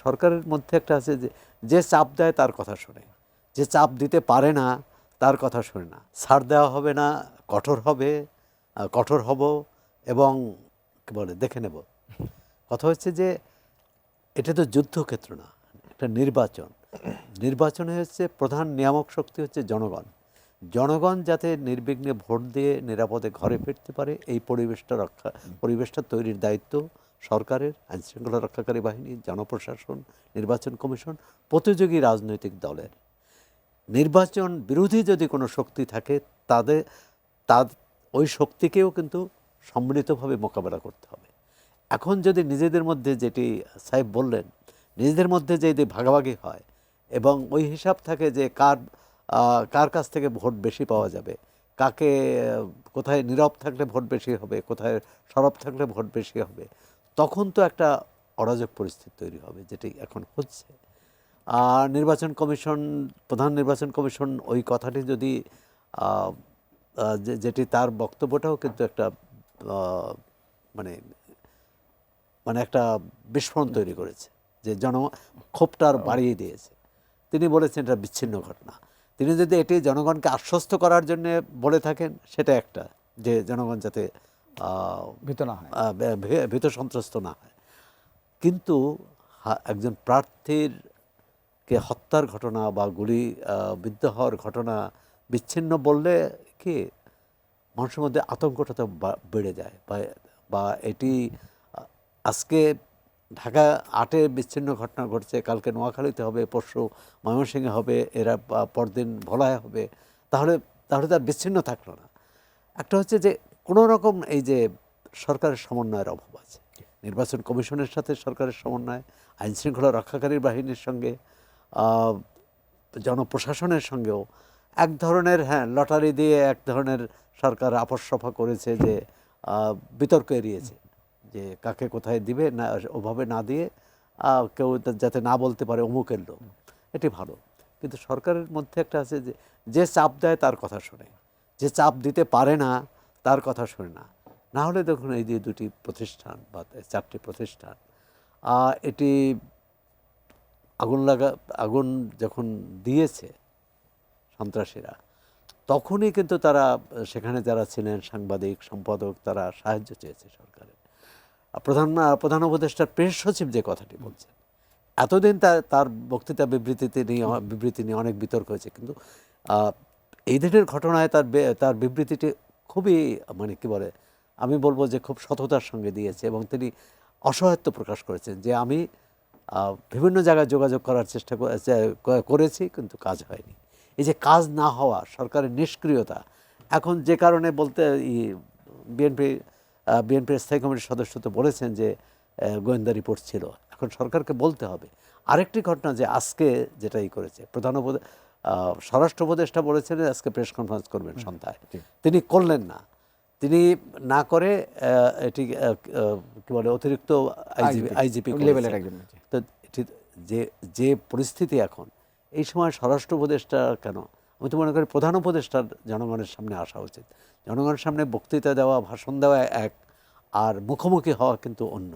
সরকারের মধ্যে একটা আছে যে যে চাপ দেয় তার কথা শোনে, যে চাপ দিতে পারে না তার কথা শোনে না। ছাড় দেওয়া হবে না, কঠোর হবে, কঠোর হব এবং কি বলে দেখে নেব। কথা হচ্ছে যে এটা তো যুদ্ধক্ষেত্র না, একটা নির্বাচন। নির্বাচনে হচ্ছে প্রধান নিয়ামক শক্তি হচ্ছে জনগণ। জনগণ যাতে নির্বিঘ্নে ভোট দিয়ে নিরাপদে ঘরে ফিরতে পারে এই পরিবেশটা তৈরির দায়িত্ব সরকারের, আইনশৃঙ্খলা রক্ষাকারী বাহিনী, জনপ্রশাসন, নির্বাচন কমিশন, প্রতিযোগী রাজনৈতিক দলের। নির্বাচন বিরোধী যদি কোনো শক্তি থাকে তাদের ওই শক্তিকেও কিন্তু সম্মিলিতভাবে মোকাবেলা করতে হবে। এখন যদি নিজেদের মধ্যে, যেটি সাহেব বললেন, নিজেদের মধ্যে যদি ভাগাভাগি হয় এবং ওই হিসাব থাকে যে কার কাছ থেকে ভোট বেশি পাওয়া যাবে, কাকে কোথায় নীরব থাকলে ভোট বেশি হবে, কোথায় সরব থাকলে ভোট বেশি হবে, তখন তো একটা অরাজক পরিস্থিতি তৈরি হবে, যেটি এখন হচ্ছে। আর প্রধান নির্বাচন কমিশন ওই কথাটি যদি যেটি তার বক্তব্যটাও কিন্তু একটা মানে মানে একটা বিস্ফোরণ তৈরি করেছে, যে ক্ষোভটার বাড়িয়ে দিয়েছে। তিনি বলেছেন এটা বিচ্ছিন্ন ঘটনা। তিনি যদি এটি জনগণকে আশ্বস্ত করার জন্য বলে থাকেন সেটা একটা, যে জনগণ যাতে ভীত না হয়, ভীত সন্ত্রস্ত না হয়। কিন্তু একজন প্রার্থীর কে হত্যার ঘটনা বা বিদ্ধ হওয়ার ঘটনা বিচ্ছিন্ন বললে কি মানুষের মধ্যে আতঙ্কটা তো বেড়ে যায়। বা এটি আজকে ঢাকা ৮-এ বিচ্ছিন্ন ঘটনা ঘটছে, কালকে নোয়াখালীতে হবে, পরশু ময়মনসিংহে হবে, এরা পরদিন ভোলায় হবে, তাহলে তার বিচ্ছিন্ন থাকলো না। একটা হচ্ছে যে কোনো রকম এই যে সরকারের সমন্বয়ের অভাব আছে, নির্বাচন কমিশনের সাথে সরকারের সমন্বয়, আইনশৃঙ্খলা রক্ষাকারী বাহিনীর সঙ্গে, জনপ্রশাসনের সঙ্গেও এক ধরনের লটারি দিয়ে এক ধরনের সরকার আপস সফা করেছে, যে বিতর্ক এড়িয়েছে, যে কাকে কোথায় দিবে না, ওভাবে না দিয়ে কেউ যাতে না বলতে পারে অমুকের লোক, এটি ভালো। কিন্তু সরকারের মধ্যে একটা আছে যে যে চাপ দেয় তার কথা শোনে, যে চাপ দিতে পারে না তার কথা শোনে না। না হলে দেখুন এই যে দুটি প্রতিষ্ঠান বা 4টি প্রতিষ্ঠান, এটি আগুন যখন দিয়েছে সন্ত্রাসীরা, তখনই কিন্তু তারা সেখানে যারা ছিলেন সাংবাদিক, সম্পাদক, তারা সাহায্য চেয়েছে সরকারের। প্রধান উপদেষ্টার প্রেস সচিব যে কথাটি বলছেন, এতদিন তার বক্তৃতা বিবৃতি নিয়ে অনেক বিতর্ক হয়েছে, কিন্তু এই ধরনের ঘটনায় তার বিবৃতিটি খুবই মানে কি বলে, আমি বলবো যে খুব সততার সঙ্গে দিয়েছে, এবং তিনি অসহায়ত্ব প্রকাশ করেছেন যে আমি বিভিন্ন জায়গায় যোগাযোগ করার চেষ্টা করেছি কিন্তু কাজ হয়নি। এই যে কাজ না হওয়া, সরকারের নিষ্ক্রিয়তা, এখন যে কারণে বলতে বিএনপির স্থায়ী কমিটির সদস্য তো বলেছেন যে গোয়েন্দা রিপোর্ট ছিল, এখন সরকারকে বলতে হবে। আরেকটি ঘটনা যে আজকে যেটাই করেছে স্বরাষ্ট্র উপদেষ্টা বলেছেন আজকে প্রেস কনফারেন্স করবেন সন্ধ্যায়, তিনি করলেন না। তিনি না করে এটি কি বলে অতিরিক্ত আইজিপি লেভেলের একজন। তো যে পরিস্থিতি এখন, এই সময় স্বরাষ্ট্র উপদেষ্টা কেন, আমি তো মনে করি প্রধান উপদেষ্টার জনগণের সামনে আসা উচিত। জনগণের সামনে বক্তৃতা দেওয়া, ভাষণ দেওয়া এক, আর মুখোমুখি হওয়া কিন্তু অন্য।